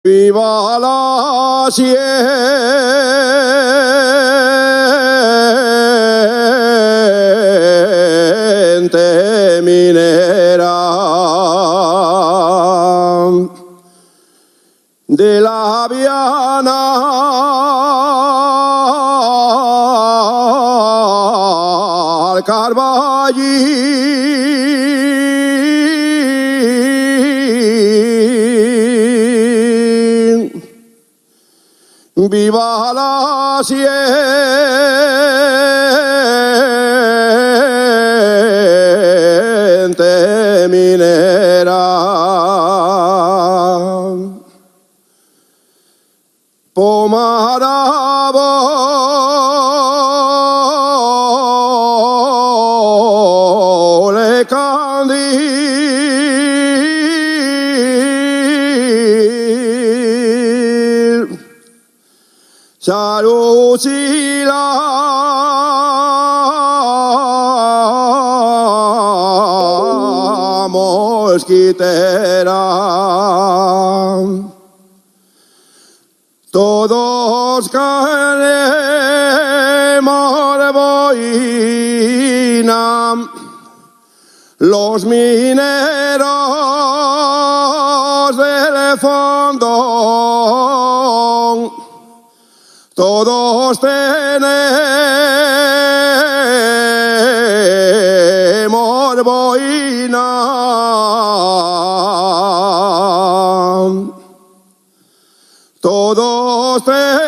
Viva la siente minera de la Viana al Carballín. Viva la siente minera. Pomarabo le candil Charusila mosquitera. Todos queremos boina, los mineros del fondo. Todos tenemos boina. Todos tenemos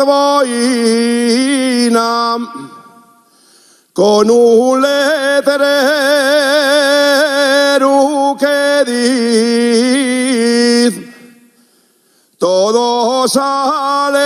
boina con un letrero que dice: todos salen